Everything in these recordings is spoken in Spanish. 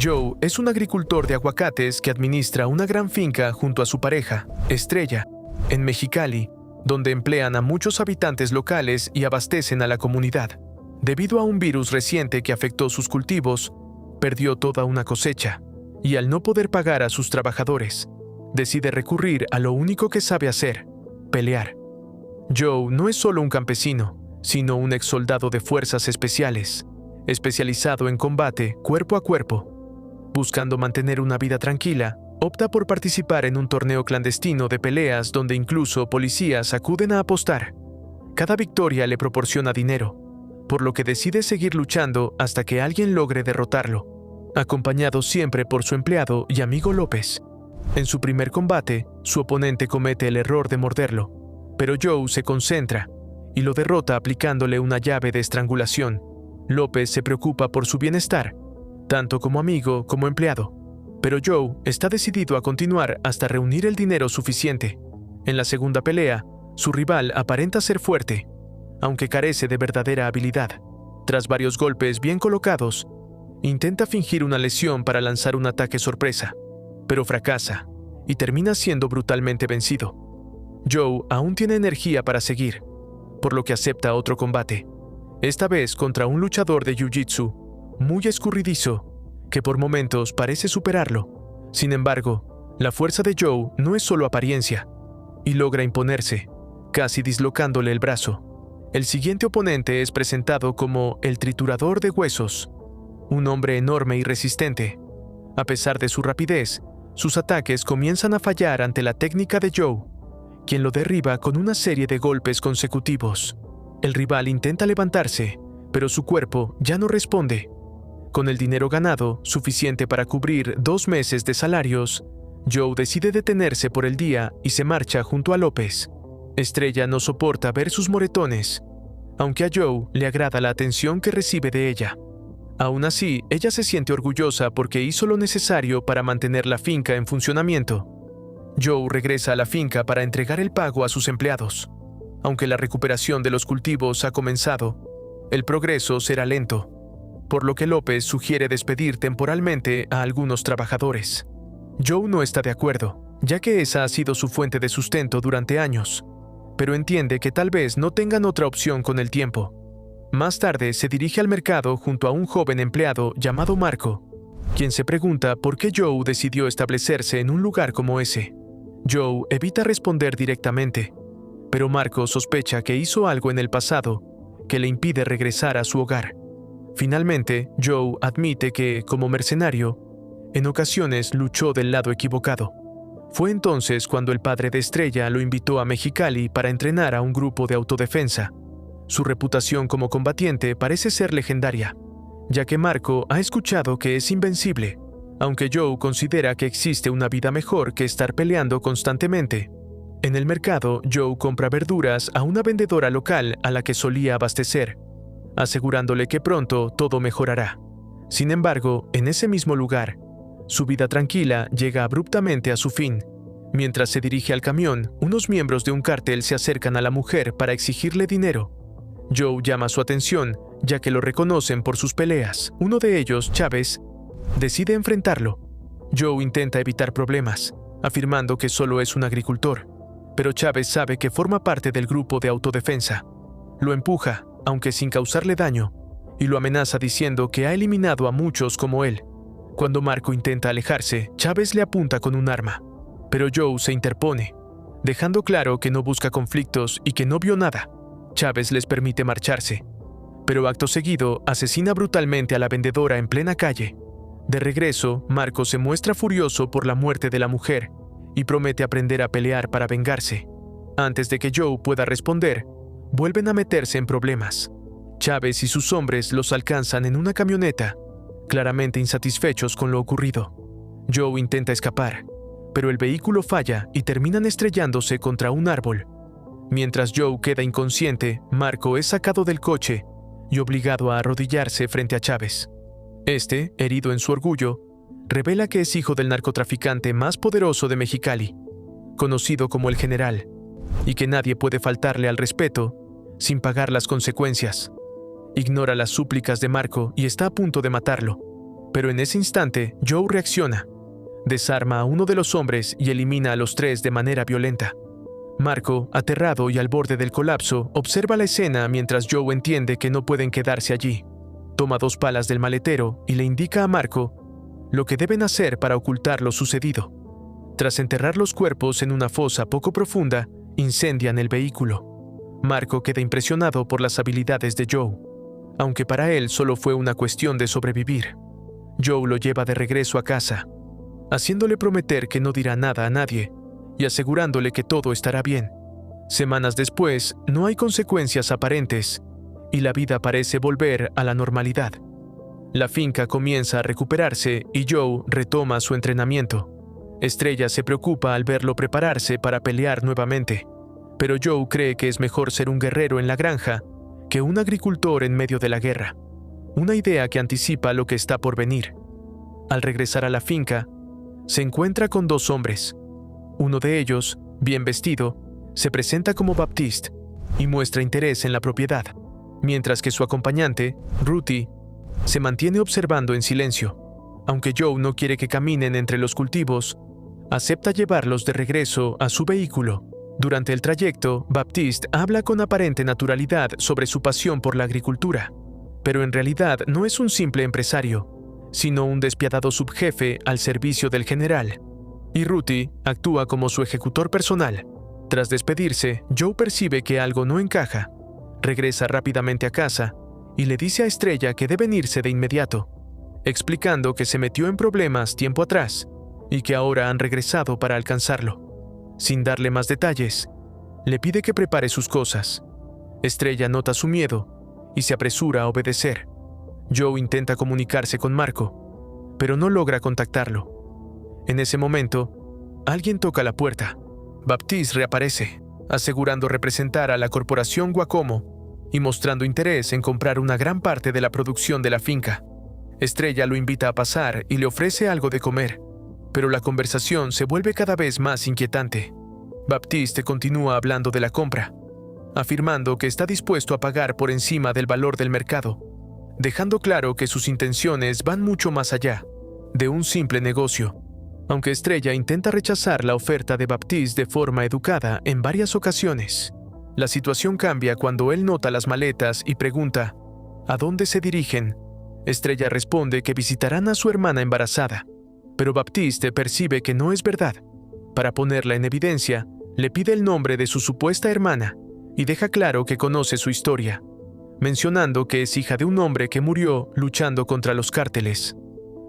Joe es un agricultor de aguacates que administra una gran finca junto a su pareja, Estrella, en Mexicali, donde emplean a muchos habitantes locales y abastecen a la comunidad. Debido a un virus reciente que afectó sus cultivos, perdió toda una cosecha, y al no poder pagar a sus trabajadores, decide recurrir a lo único que sabe hacer: pelear. Joe no es solo un campesino, sino un ex soldado de fuerzas especiales, especializado en combate cuerpo a cuerpo. Buscando mantener una vida tranquila, opta por participar en un torneo clandestino de peleas donde incluso policías acuden a apostar. Cada victoria le proporciona dinero, por lo que decide seguir luchando hasta que alguien logre derrotarlo, acompañado siempre por su empleado y amigo López. En su primer combate, su oponente comete el error de morderlo, pero Joe se concentra y lo derrota aplicándole una llave de estrangulación. López se preocupa por su bienestar, tanto como amigo como empleado, pero Joe está decidido a continuar hasta reunir el dinero suficiente. En la segunda pelea, su rival aparenta ser fuerte, aunque carece de verdadera habilidad. Tras varios golpes bien colocados, intenta fingir una lesión para lanzar un ataque sorpresa, pero fracasa y termina siendo brutalmente vencido. Joe aún tiene energía para seguir, por lo que acepta otro combate, esta vez contra un luchador de jiu-jitsu muy escurridizo, que por momentos parece superarlo. Sin embargo, la fuerza de Joe no es solo apariencia, y logra imponerse, casi dislocándole el brazo. El siguiente oponente es presentado como el Triturador de Huesos, un hombre enorme y resistente. A pesar de su rapidez, sus ataques comienzan a fallar ante la técnica de Joe, quien lo derriba con una serie de golpes consecutivos. El rival intenta levantarse, pero su cuerpo ya no responde. Con el dinero ganado, suficiente para cubrir 2 meses de salarios, Joe decide detenerse por el día y se marcha junto a López. Estrella no soporta ver sus moretones, aunque a Joe le agrada la atención que recibe de ella. Aún así, ella se siente orgullosa porque hizo lo necesario para mantener la finca en funcionamiento. Joe regresa a la finca para entregar el pago a sus empleados. Aunque la recuperación de los cultivos ha comenzado, el progreso será lento, por lo que López sugiere despedir temporalmente a algunos trabajadores. Joe no está de acuerdo, ya que esa ha sido su fuente de sustento durante años, pero entiende que tal vez no tengan otra opción con el tiempo. Más tarde se dirige al mercado junto a un joven empleado llamado Marco, quien se pregunta por qué Joe decidió establecerse en un lugar como ese. Joe evita responder directamente, pero Marco sospecha que hizo algo en el pasado que le impide regresar a su hogar. Finalmente, Joe admite que, como mercenario, en ocasiones luchó del lado equivocado. Fue entonces cuando el padre de Estrella lo invitó a Mexicali para entrenar a un grupo de autodefensa. Su reputación como combatiente parece ser legendaria, ya que Marco ha escuchado que es invencible, aunque Joe considera que existe una vida mejor que estar peleando constantemente. En el mercado, Joe compra verduras a una vendedora local a la que solía abastecer, asegurándole que pronto todo mejorará. Sin embargo, en ese mismo lugar, su vida tranquila llega abruptamente a su fin. Mientras se dirige al camión, unos miembros de un cártel se acercan a la mujer para exigirle dinero. Joe llama su atención, ya que lo reconocen por sus peleas. Uno de ellos, Chávez, decide enfrentarlo. Joe intenta evitar problemas, afirmando que solo es un agricultor, pero Chávez sabe que forma parte del grupo de autodefensa. Lo empuja, aunque sin causarle daño, y lo amenaza diciendo que ha eliminado a muchos como él. Cuando Marco intenta alejarse, Chávez le apunta con un arma, pero Joe se interpone, dejando claro que no busca conflictos y que no vio nada. Chávez les permite marcharse, pero acto seguido asesina brutalmente a la vendedora en plena calle. De regreso, Marco se muestra furioso por la muerte de la mujer y promete aprender a pelear para vengarse. Antes de que Joe pueda responder, vuelven a meterse en problemas. Chávez y sus hombres los alcanzan en una camioneta, claramente insatisfechos con lo ocurrido. Joe intenta escapar, pero el vehículo falla y terminan estrellándose contra un árbol. Mientras Joe queda inconsciente, Marco es sacado del coche y obligado a arrodillarse frente a Chávez. Este, herido en su orgullo, revela que es hijo del narcotraficante más poderoso de Mexicali, conocido como el General, y que nadie puede faltarle al respeto sin pagar las consecuencias. Ignora las súplicas de Marco y está a punto de matarlo, Pero en ese instante, Joe reacciona. Desarma a uno de los hombres y elimina a los tres de manera violenta. Marco, aterrado y al borde del colapso, observa la escena mientras Joe entiende que no pueden quedarse allí. Toma 2 palas del maletero y le indica a Marco lo que deben hacer para ocultar lo sucedido. Tras enterrar los cuerpos en una fosa poco profunda, incendian el vehículo. Marco queda impresionado por las habilidades de Joe, aunque para él solo fue una cuestión de sobrevivir. Joe lo lleva de regreso a casa, haciéndole prometer que no dirá nada a nadie y asegurándole que todo estará bien. Semanas después, no hay consecuencias aparentes y la vida parece volver a la normalidad. La finca comienza a recuperarse y Joe retoma su entrenamiento. Estrella se preocupa al verlo prepararse para pelear nuevamente, pero Joe cree que es mejor ser un guerrero en la granja que un agricultor en medio de la guerra, una idea que anticipa lo que está por venir. Al regresar a la finca, se encuentra con 2 hombres. Uno de ellos, bien vestido, se presenta como Baptiste y muestra interés en la propiedad, mientras que su acompañante, Ruthie, se mantiene observando en silencio. Aunque Joe no quiere que caminen entre los cultivos, acepta llevarlos de regreso a su vehículo. Durante el trayecto, Baptiste habla con aparente naturalidad sobre su pasión por la agricultura, pero en realidad no es un simple empresario, sino un despiadado subjefe al servicio del general. Y Ruthie actúa como su ejecutor personal. Tras despedirse, Joe percibe que algo no encaja. Regresa rápidamente a casa y le dice a Estrella que deben irse de inmediato, explicando que se metió en problemas tiempo atrás y que ahora han regresado para alcanzarlo. Sin darle más detalles, le pide que prepare sus cosas. Estrella nota su miedo y se apresura a obedecer. Joe intenta comunicarse con Marco, pero no logra contactarlo. En ese momento, alguien toca la puerta. Baptiste reaparece, asegurando representar a la corporación Guacomo y mostrando interés en comprar una gran parte de la producción de la finca. Estrella lo invita a pasar y le ofrece algo de comer, pero la conversación se vuelve cada vez más inquietante. Baptiste continúa hablando de la compra, afirmando que está dispuesto a pagar por encima del valor del mercado, dejando claro que sus intenciones van mucho más allá de un simple negocio. Aunque Estrella intenta rechazar la oferta de Baptiste de forma educada en varias ocasiones, la situación cambia cuando él nota las maletas y pregunta ¿a dónde se dirigen? Estrella responde que visitarán a su hermana embarazada, pero Baptiste percibe que no es verdad. Para ponerla en evidencia, le pide el nombre de su supuesta hermana y deja claro que conoce su historia, mencionando que es hija de un hombre que murió luchando contra los cárteles.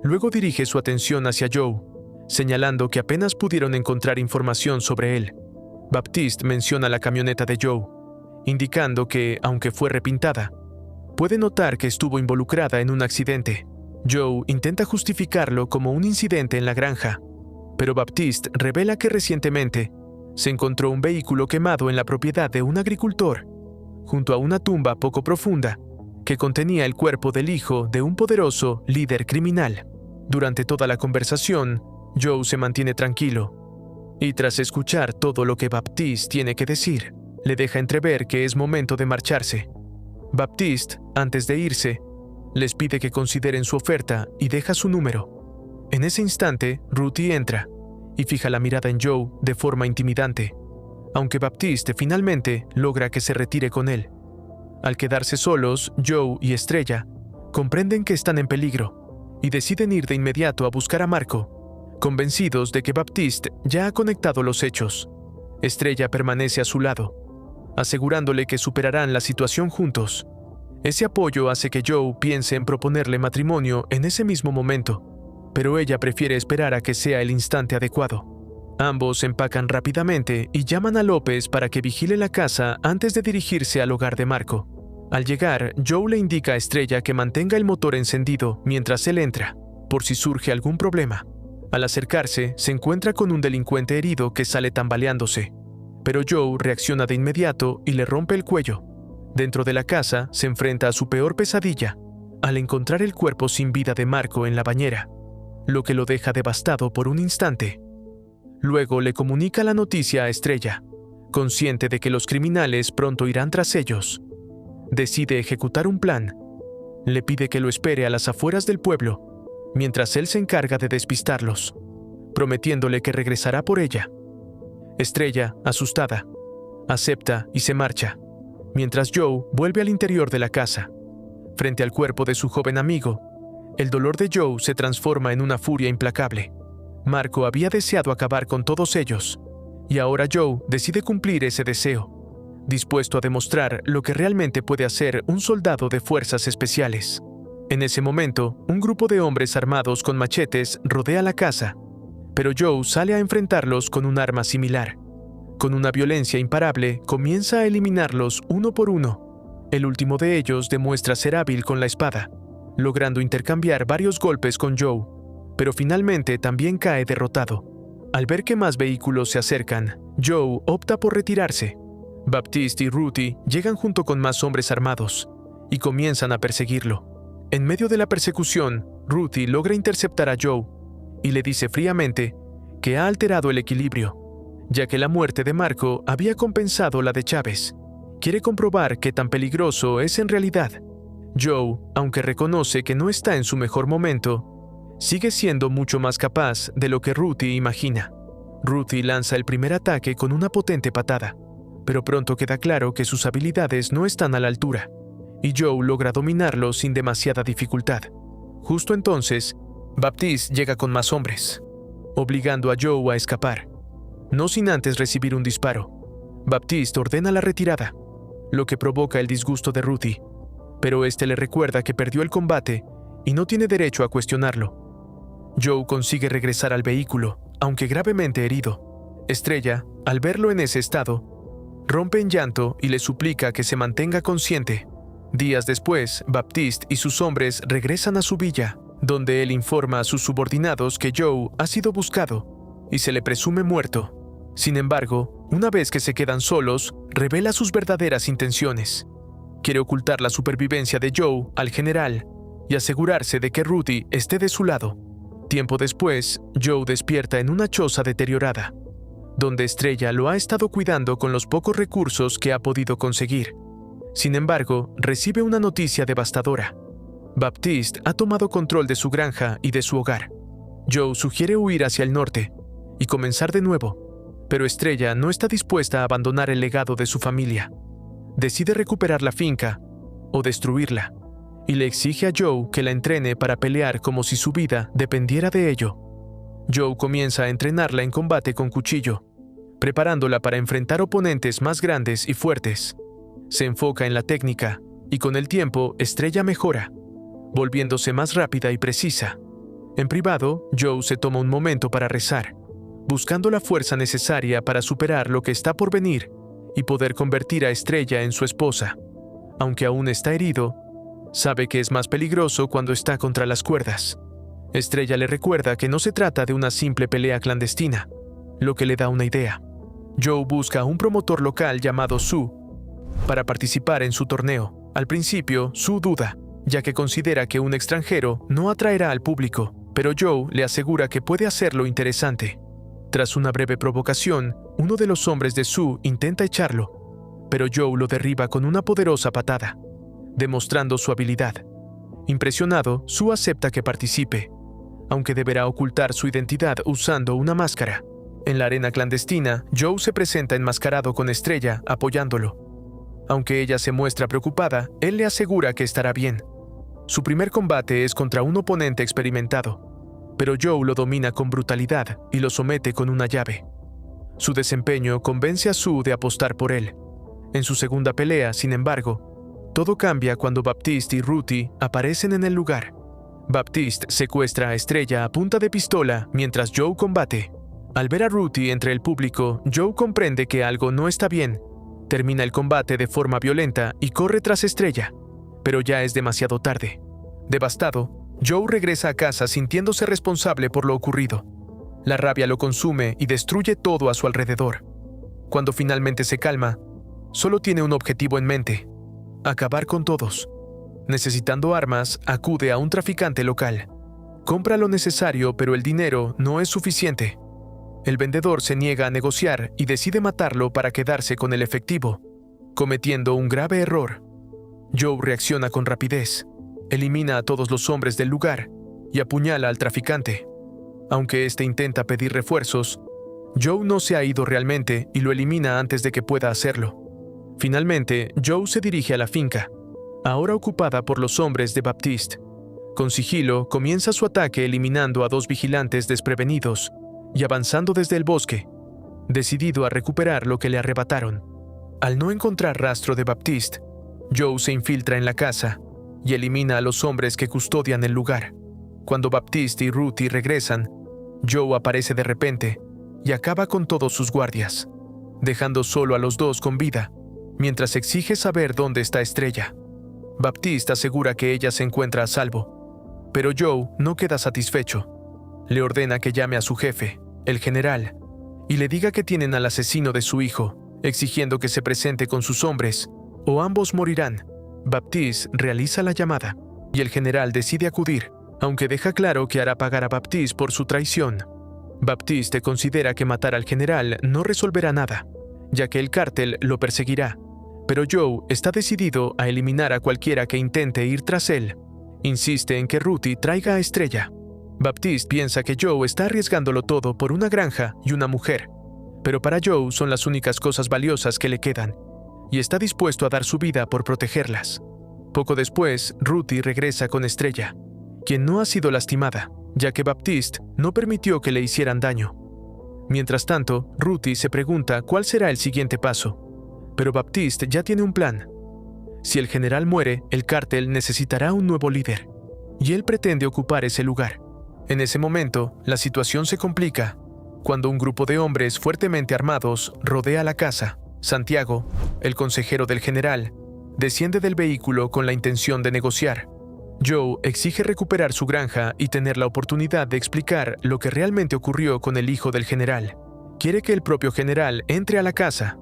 Luego dirige su atención hacia Joe, señalando que apenas pudieron encontrar información sobre él. Baptiste menciona la camioneta de Joe, indicando que, aunque fue repintada, puede notar que estuvo involucrada en un accidente. Joe intenta justificarlo como un incidente en la granja, pero Baptiste revela que recientemente se encontró un vehículo quemado en la propiedad de un agricultor, junto a una tumba poco profunda que contenía el cuerpo del hijo de un poderoso líder criminal. Durante toda la conversación, Joe se mantiene tranquilo, y tras escuchar todo lo que Baptiste tiene que decir, le deja entrever que es momento de marcharse. Baptiste, antes de irse, les pide que consideren su oferta y deja su número. En ese instante, Ruthie entra y fija la mirada en Joe de forma intimidante, aunque Baptiste finalmente logra que se retire con él. Al quedarse solos, Joe y Estrella comprenden que están en peligro y deciden ir de inmediato a buscar a Marco, convencidos de que Baptiste ya ha conectado los hechos. Estrella permanece a su lado, asegurándole que superarán la situación juntos. Ese apoyo hace que Joe piense en proponerle matrimonio en ese mismo momento, pero ella prefiere esperar a que sea el instante adecuado. Ambos empacan rápidamente y llaman a López para que vigile la casa antes de dirigirse al hogar de Marco. Al llegar, Joe le indica a Estrella que mantenga el motor encendido mientras él entra, por si surge algún problema. Al acercarse, se encuentra con un delincuente herido que sale tambaleándose, pero Joe reacciona de inmediato y le rompe el cuello. Dentro de la casa, se enfrenta a su peor pesadilla, al encontrar el cuerpo sin vida de Marco en la bañera, lo que lo deja devastado por un instante. Luego le comunica la noticia a Estrella, consciente de que los criminales pronto irán tras ellos. Decide ejecutar un plan. Le pide que lo espere a las afueras del pueblo, mientras él se encarga de despistarlos, prometiéndole que regresará por ella. Estrella, asustada, acepta y se marcha, mientras Joe vuelve al interior de la casa. Frente al cuerpo de su joven amigo, el dolor de Joe se transforma en una furia implacable. Marco había deseado acabar con todos ellos, y ahora Joe decide cumplir ese deseo, dispuesto a demostrar lo que realmente puede hacer un soldado de fuerzas especiales. En ese momento, un grupo de hombres armados con machetes rodea la casa, pero Joe sale a enfrentarlos con un arma similar. Con una violencia imparable, comienza a eliminarlos uno por uno. El último de ellos demuestra ser hábil con la espada, logrando intercambiar varios golpes con Joe, pero finalmente también cae derrotado. Al ver que más vehículos se acercan, Joe opta por retirarse. Baptiste y Ruthie llegan junto con más hombres armados y comienzan a perseguirlo. En medio de la persecución, Ruthie logra interceptar a Joe y le dice fríamente que ha alterado el equilibrio, ya que la muerte de Marco había compensado la de Chávez. Quiere comprobar qué tan peligroso es en realidad. Joe, aunque reconoce que no está en su mejor momento, sigue siendo mucho más capaz de lo que Ruthie imagina. Ruthie lanza el primer ataque con una potente patada, pero pronto queda claro que sus habilidades no están a la altura, y Joe logra dominarlo sin demasiada dificultad. Justo entonces, Baptiste llega con más hombres, obligando a Joe a escapar, no sin antes recibir un disparo. Baptiste ordena la retirada, lo que provoca el disgusto de Ruthie, pero este le recuerda que perdió el combate y no tiene derecho a cuestionarlo. Joe consigue regresar al vehículo, aunque gravemente herido. Estrella, al verlo en ese estado, rompe en llanto y le suplica que se mantenga consciente. Días después, Baptiste y sus hombres regresan a su villa, donde él informa a sus subordinados que Joe ha sido buscado y se le presume muerto. Sin embargo, una vez que se quedan solos, revela sus verdaderas intenciones. Quiere ocultar la supervivencia de Joe al general y asegurarse de que Ruthie esté de su lado. Tiempo después, Joe despierta en una choza deteriorada, donde Estrella lo ha estado cuidando con los pocos recursos que ha podido conseguir. Sin embargo, recibe una noticia devastadora. Baptiste ha tomado control de su granja y de su hogar. Joe sugiere huir hacia el norte y comenzar de nuevo, pero Estrella no está dispuesta a abandonar el legado de su familia. Decide recuperar la finca o destruirla, y le exige a Joe que la entrene para pelear como si su vida dependiera de ello. Joe comienza a entrenarla en combate con cuchillo, preparándola para enfrentar oponentes más grandes y fuertes. Se enfoca en la técnica, y con el tiempo Estrella mejora, volviéndose más rápida y precisa. En privado, Joe se toma un momento para rezar, buscando la fuerza necesaria para superar lo que está por venir y poder convertir a Estrella en su esposa. Aunque aún está herido, sabe que es más peligroso cuando está contra las cuerdas. Estrella le recuerda que no se trata de una simple pelea clandestina, lo que le da una idea. Joe busca a un promotor local llamado Sue para participar en su torneo. Al principio, Sue duda, ya que considera que un extranjero no atraerá al público, pero Joe le asegura que puede hacerlo interesante. Tras una breve provocación, uno de los hombres de Sue intenta echarlo, pero Joe lo derriba con una poderosa patada, demostrando su habilidad. Impresionado, Sue acepta que participe, aunque deberá ocultar su identidad usando una máscara. En la arena clandestina, Joe se presenta enmascarado con Estrella, apoyándolo. Aunque ella se muestra preocupada, él le asegura que estará bien. Su primer combate es contra un oponente experimentado, pero Joe lo domina con brutalidad y lo somete con una llave. Su desempeño convence a Sue de apostar por él. En su segunda pelea, sin embargo, todo cambia cuando Baptiste y Ruthie aparecen en el lugar. Baptiste secuestra a Estrella a punta de pistola mientras Joe combate. Al ver a Ruthie entre el público, Joe comprende que algo no está bien. Termina el combate de forma violenta y corre tras Estrella, pero ya es demasiado tarde. Devastado, Joe regresa a casa sintiéndose responsable por lo ocurrido. La rabia lo consume y destruye todo a su alrededor. Cuando finalmente se calma, solo tiene un objetivo en mente: acabar con todos. Necesitando armas, acude a un traficante local. Compra lo necesario, pero el dinero no es suficiente. El vendedor se niega a negociar y decide matarlo para quedarse con el efectivo, cometiendo un grave error. Joe reacciona con rapidez, elimina a todos los hombres del lugar y apuñala al traficante. Aunque este intenta pedir refuerzos, Joe no se ha ido realmente y lo elimina antes de que pueda hacerlo. Finalmente, Joe se dirige a la finca, ahora ocupada por los hombres de Baptiste. Con sigilo, comienza su ataque eliminando a 2 vigilantes desprevenidos y avanzando desde el bosque, decidido a recuperar lo que le arrebataron. Al no encontrar rastro de Baptiste, Joe se infiltra en la casa y elimina a los hombres que custodian el lugar. Cuando Baptiste y Ruthie regresan, Joe aparece de repente y acaba con todos sus guardias, dejando solo a los 2 con vida, mientras exige saber dónde está Estrella. Baptiste asegura que ella se encuentra a salvo, pero Joe no queda satisfecho. Le ordena que llame a su jefe, el general, y le diga que tienen al asesino de su hijo, exigiendo que se presente con sus hombres, o ambos morirán. Baptiste realiza la llamada, y el general decide acudir, aunque deja claro que hará pagar a Baptiste por su traición. Baptiste considera que matar al general no resolverá nada, ya que el cártel lo perseguirá, pero Joe está decidido a eliminar a cualquiera que intente ir tras él. Insiste en que Ruthie traiga a Estrella. Baptiste piensa que Joe está arriesgándolo todo por una granja y una mujer, pero para Joe son las únicas cosas valiosas que le quedan, y está dispuesto a dar su vida por protegerlas. Poco después, Ruthie regresa con Estrella, quien no ha sido lastimada, ya que Baptiste no permitió que le hicieran daño. Mientras tanto, Ruthie se pregunta cuál será el siguiente paso, pero Baptiste ya tiene un plan. Si el general muere, el cártel necesitará un nuevo líder, y él pretende ocupar ese lugar. En ese momento, la situación se complica cuando un grupo de hombres fuertemente armados rodea la casa. Santiago, el consejero del general, desciende del vehículo con la intención de negociar. Joe exige recuperar su granja y tener la oportunidad de explicar lo que realmente ocurrió con el hijo del general. Quiere que el propio general entre a la casa,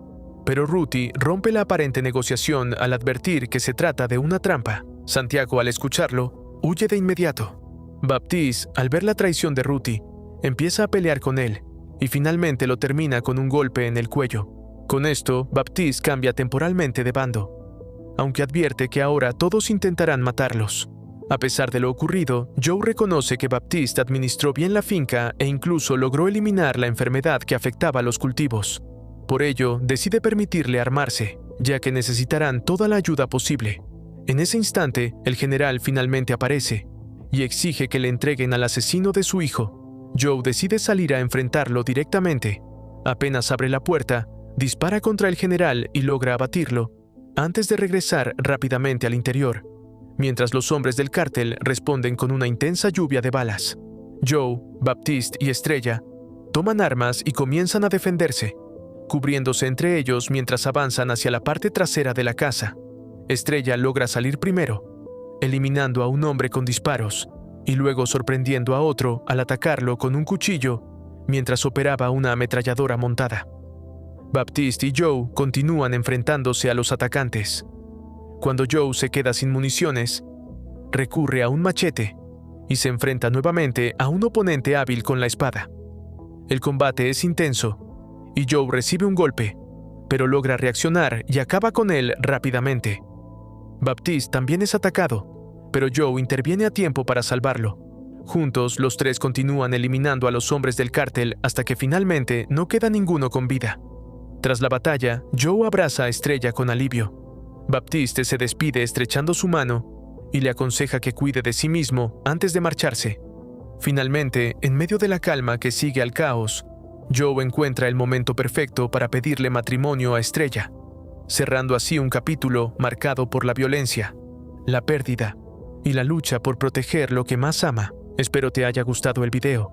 pero Ruthie rompe la aparente negociación al advertir que se trata de una trampa. Santiago, al escucharlo, huye de inmediato. Baptiste, al ver la traición de Ruthie, empieza a pelear con él y finalmente lo termina con un golpe en el cuello. Con esto, Baptiste cambia temporalmente de bando, aunque advierte que ahora todos intentarán matarlos. A pesar de lo ocurrido, Joe reconoce que Baptiste administró bien la finca e incluso logró eliminar la enfermedad que afectaba a los cultivos. Por ello, decide permitirle armarse, ya que necesitarán toda la ayuda posible. En ese instante, el general finalmente aparece y exige que le entreguen al asesino de su hijo. Joe decide salir a enfrentarlo directamente. Apenas abre la puerta, dispara contra el general y logra abatirlo, antes de regresar rápidamente al interior, mientras los hombres del cártel responden con una intensa lluvia de balas. Joe, Baptiste y Estrella toman armas y comienzan a defenderse, cubriéndose entre ellos mientras avanzan hacia la parte trasera de la casa. Estrella logra salir primero, eliminando a un hombre con disparos, y luego sorprendiendo a otro al atacarlo con un cuchillo mientras operaba una ametralladora montada. Baptiste y Joe continúan enfrentándose a los atacantes. Cuando Joe se queda sin municiones, recurre a un machete y se enfrenta nuevamente a un oponente hábil con la espada. El combate es intenso y Joe recibe un golpe, pero logra reaccionar y acaba con él rápidamente. Baptiste también es atacado, pero Joe interviene a tiempo para salvarlo. Juntos, los tres continúan eliminando a los hombres del cártel hasta que finalmente no queda ninguno con vida. Tras la batalla, Joe abraza a Estrella con alivio. Baptiste se despide estrechando su mano y le aconseja que cuide de sí mismo antes de marcharse. Finalmente, en medio de la calma que sigue al caos, Joe encuentra el momento perfecto para pedirle matrimonio a Estrella, cerrando así un capítulo marcado por la violencia, la pérdida y la lucha por proteger lo que más ama. Espero te haya gustado el video.